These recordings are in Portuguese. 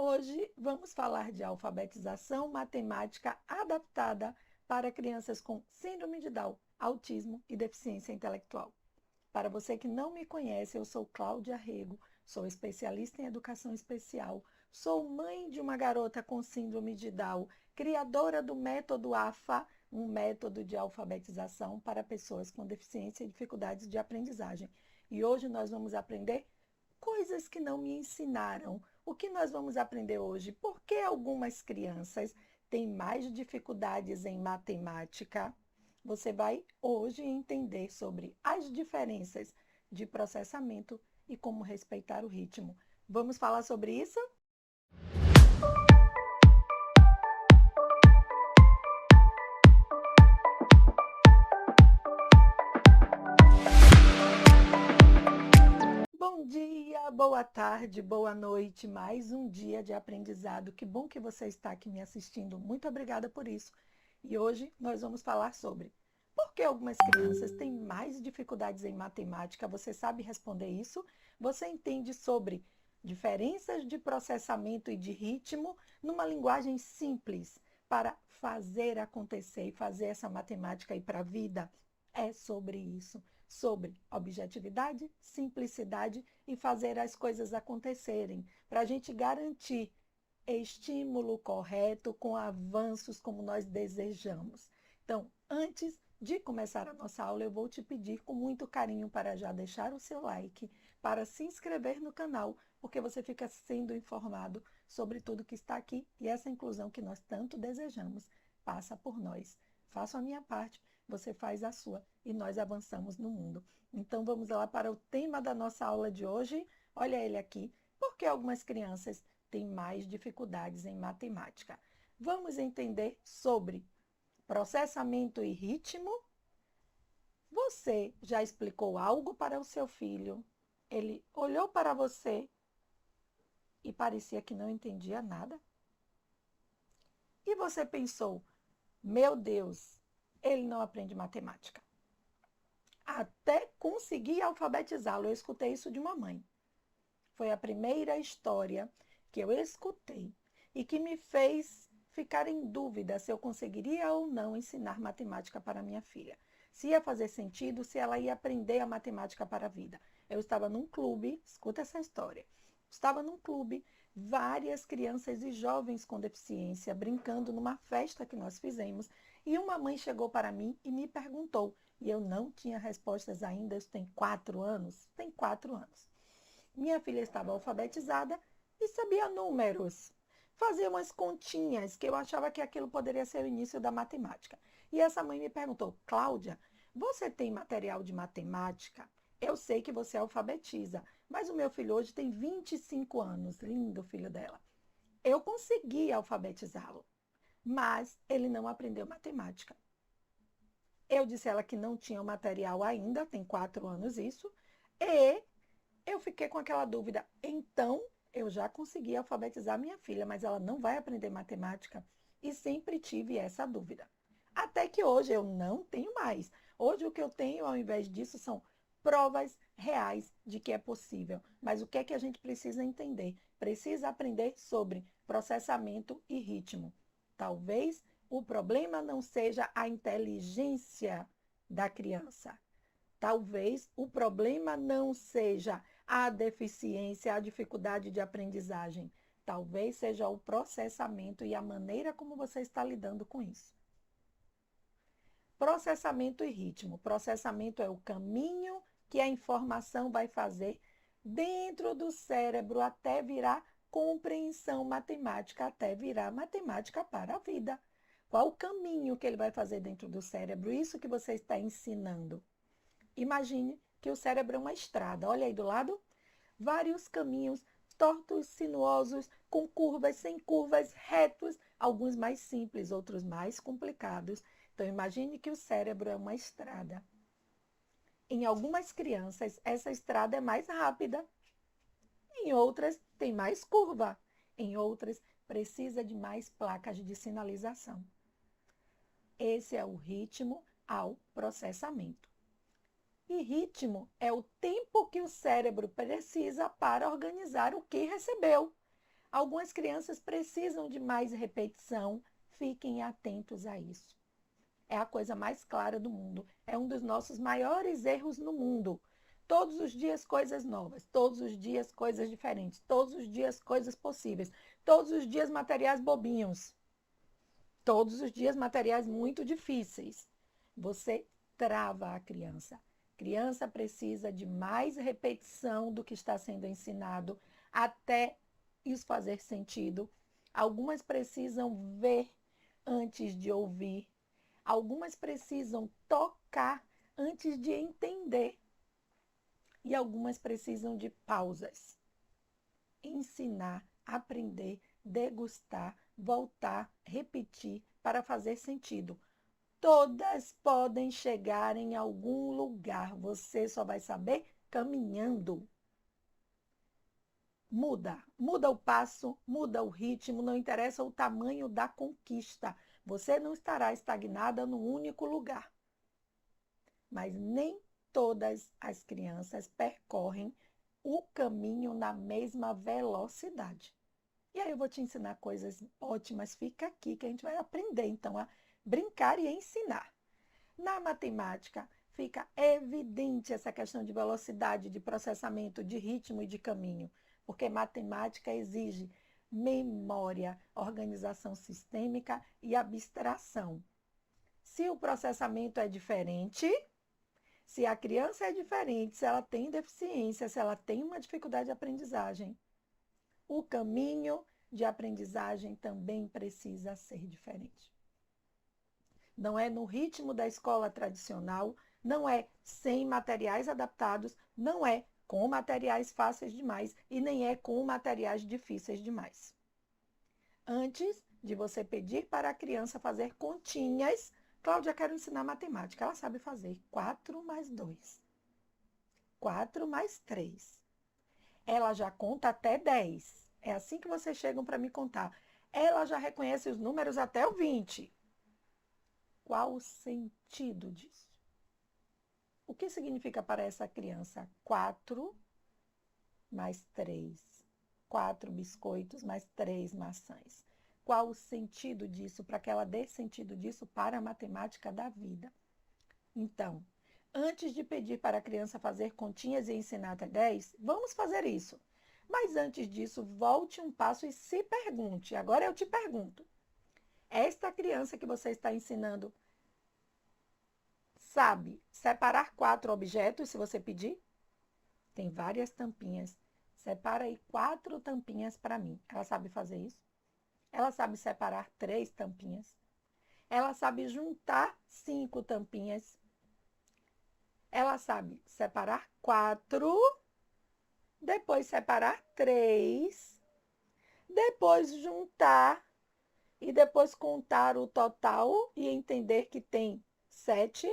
Hoje vamos falar de alfabetização matemática adaptada para crianças com síndrome de Down, autismo e deficiência intelectual. Para você que não me conhece, eu sou Cláudia Rego, sou especialista em educação especial, sou mãe de uma garota com síndrome de Down, criadora do método AFA, um método de alfabetização para pessoas com deficiência e dificuldades de aprendizagem. E hoje nós vamos aprender coisas que não me ensinaram. O que nós vamos aprender hoje? Por que algumas crianças têm mais dificuldades em matemática? Você vai hoje entender sobre as diferenças de processamento e como respeitar o ritmo. Vamos falar sobre isso? Bom dia, boa tarde, boa noite, mais um dia de aprendizado. Que bom que você está aqui me assistindo. Muito obrigada por isso. E hoje nós vamos falar sobre por que algumas crianças têm mais dificuldades em matemática. Você sabe responder isso? Você entende sobre diferenças de processamento e de ritmo numa linguagem simples para fazer acontecer e fazer essa matemática ir para a vida? É sobre isso, sobre objetividade, simplicidade e fazer as coisas acontecerem, para a gente garantir estímulo correto com avanços como nós desejamos. Então, antes de começar a nossa aula, eu vou te pedir com muito carinho para já deixar o seu like, para se inscrever no canal, porque você fica sendo informado sobre tudo que está aqui e essa inclusão que nós tanto desejamos passa por nós. Faço a minha parte, você faz a sua e nós avançamos no mundo. Então vamos lá para o tema da nossa aula de hoje. Olha ele aqui. Por que algumas crianças têm mais dificuldades em matemática? Vamos entender sobre processamento e ritmo. Você já explicou algo para o seu filho? Ele olhou para você e parecia que não entendia nada? E você pensou, meu Deus, ele não aprende matemática. Até conseguir alfabetizá-lo. Eu escutei isso de uma mãe. Foi a primeira história que eu escutei e que me fez ficar em dúvida se eu conseguiria ou não ensinar matemática para minha filha. Se ia fazer sentido, se ela ia aprender a matemática para a vida. Eu estava num clube, escuta essa história. Estava num clube, várias crianças e jovens com deficiência brincando numa festa que nós fizemos, e uma mãe chegou para mim e me perguntou, e eu não tinha respostas ainda, isso tem 4 anos? Tem 4 anos. Minha filha estava alfabetizada e sabia números. Fazia umas continhas que eu achava que aquilo poderia ser o início da matemática. E essa mãe me perguntou, Cláudia, você tem material de matemática? Eu sei que você alfabetiza, mas o meu filho hoje tem 25 anos, lindo filho dela. Eu consegui alfabetizá-lo, mas ele não aprendeu matemática. Eu disse a ela que não tinha o material ainda, tem 4 anos isso, e eu fiquei com aquela dúvida. Então, eu já consegui alfabetizar minha filha, mas ela não vai aprender matemática? E sempre tive essa dúvida. Até que hoje eu não tenho mais. Hoje o que eu tenho, ao invés disso, são provas reais de que é possível. Mas o que é que a gente precisa entender? Precisa aprender sobre processamento e ritmo. Talvez o problema não seja a inteligência da criança. Talvez o problema não seja a deficiência, a dificuldade de aprendizagem. Talvez seja o processamento e a maneira como você está lidando com isso. Processamento e ritmo. Processamento é o caminho que a informação vai fazer dentro do cérebro até virar compreensão matemática, até virar matemática para a vida. Qual o caminho que ele vai fazer dentro do cérebro? Isso que você está ensinando. Imagine que o cérebro é uma estrada. Olha aí do lado. Vários caminhos tortos, sinuosos, com curvas, sem curvas, retos, alguns mais simples, outros mais complicados. Então, imagine que o cérebro é uma estrada. Em algumas crianças, essa estrada é mais rápida. Em outras, tem mais curva. Em outras, precisa de mais placas de sinalização. Esse é o ritmo ao processamento. E ritmo é o tempo que o cérebro precisa para organizar o que recebeu. Algumas crianças precisam de mais repetição, fiquem atentos a isso. É a coisa mais clara do mundo, é um dos nossos maiores erros no mundo. Todos os dias coisas novas, todos os dias coisas diferentes, todos os dias coisas possíveis, todos os dias materiais bobinhos, todos os dias materiais muito difíceis. Você trava a criança. A criança precisa de mais repetição do que está sendo ensinado até isso fazer sentido. Algumas precisam ver antes de ouvir. Algumas precisam tocar antes de entender. E algumas precisam de pausas. Ensinar, aprender, degustar, voltar, repetir para fazer sentido. Todas podem chegar em algum lugar. Você só vai saber caminhando. Muda o passo, muda o ritmo, não interessa o tamanho da conquista. Você não estará estagnada num único lugar. Mas nem todas as crianças percorrem o caminho na mesma velocidade. E aí eu vou te ensinar coisas ótimas. Fica aqui que a gente vai aprender, então, a brincar e ensinar. Na matemática, fica evidente essa questão de velocidade, de processamento, de ritmo e de caminho, porque matemática exige memória, organização sistêmica e abstração. Se o processamento é diferente, se a criança é diferente, se ela tem deficiência, se ela tem uma dificuldade de aprendizagem, o caminho de aprendizagem também precisa ser diferente. Não é no ritmo da escola tradicional, não é sem materiais adaptados, não é com materiais fáceis demais e nem é com materiais difíceis demais. Antes de você pedir para a criança fazer continhas, Cláudia, quero ensinar matemática. Ela sabe fazer 4 mais 2, 4 mais 3. Ela já conta até 10. É assim que vocês chegam para me contar. Ela já reconhece os números até o 20. Qual o sentido disso? O que significa para essa criança 4 mais 3? 4 biscoitos mais 3 maçãs. Qual o sentido disso, para que ela dê sentido disso para a matemática da vida? Então, antes de pedir para a criança fazer continhas e ensinar até 10, vamos fazer isso. Mas antes disso, volte um passo e se pergunte. Agora eu te pergunto. Esta criança que você está ensinando sabe separar 4 objetos, se você pedir? Tem várias tampinhas. Separa aí 4 tampinhas para mim. Ela sabe fazer isso? Ela sabe separar 3 tampinhas? Ela sabe juntar 5 tampinhas? Ela sabe separar 4, depois separar 3, depois juntar e depois contar o total e entender que tem 7.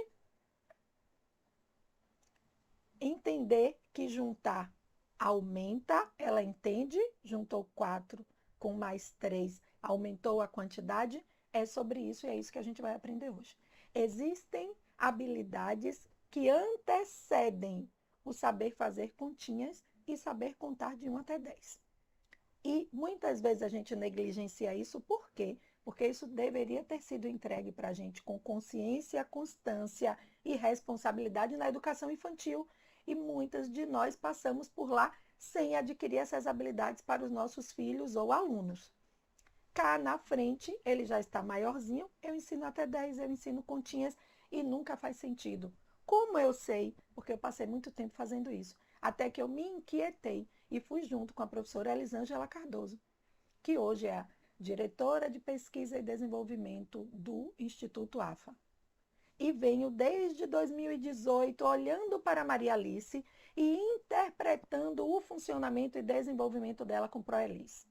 Entender que juntar aumenta, ela entende, juntou 4 com mais 3, aumentou a quantidade. É sobre isso e é isso que a gente vai aprender hoje. Existem habilidades que antecedem o saber fazer continhas e saber contar de 1 até 10. E muitas vezes a gente negligencia isso, por quê? Porque isso deveria ter sido entregue para a gente com consciência, constância e responsabilidade na educação infantil. E muitas de nós passamos por lá sem adquirir essas habilidades para os nossos filhos ou alunos. Cá na frente, ele já está maiorzinho, eu ensino até 10, eu ensino continhas e nunca faz sentido. Como eu sei? Porque eu passei muito tempo fazendo isso. Até que eu me inquietei e fui junto com a professora Elisângela Cardoso, que hoje é a diretora de pesquisa e desenvolvimento do Instituto AFA. E venho desde 2018 olhando para Maria Alice e interpretando o funcionamento e desenvolvimento dela com Proelis.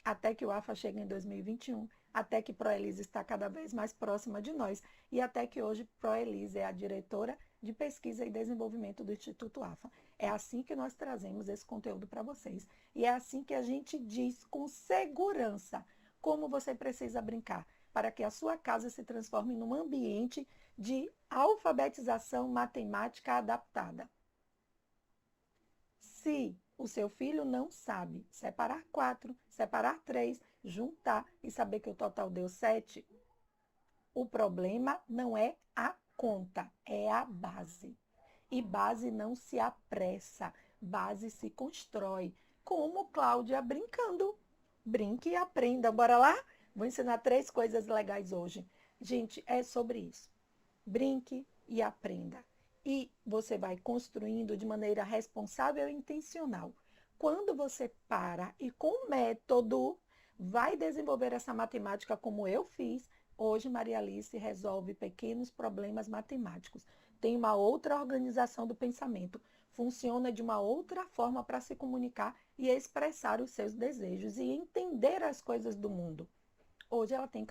Até que o AFA chega em 2021, até que Proelis está cada vez mais próxima de nós e até que hoje Proelis é a diretora de pesquisa e desenvolvimento do Instituto AFA. É assim que nós trazemos esse conteúdo para vocês. E é assim que a gente diz com segurança como você precisa brincar para que a sua casa se transforme num ambiente de alfabetização matemática adaptada. Se O seu filho não sabe separar 4, separar 3, juntar e saber que o total deu 7. O problema não é a conta, é a base. E base não se apressa, base se constrói. Como Cláudia brincando. Brinque e aprenda. Bora lá? Vou ensinar 3 coisas legais hoje. Gente, é sobre isso. Brinque e aprenda. E você vai construindo de maneira responsável e intencional. Quando você para e com método vai desenvolver essa matemática como eu fiz, hoje Maria Alice resolve pequenos problemas matemáticos. Tem uma outra organização do pensamento. Funciona de uma outra forma para se comunicar e expressar os seus desejos e entender as coisas do mundo. Hoje ela tem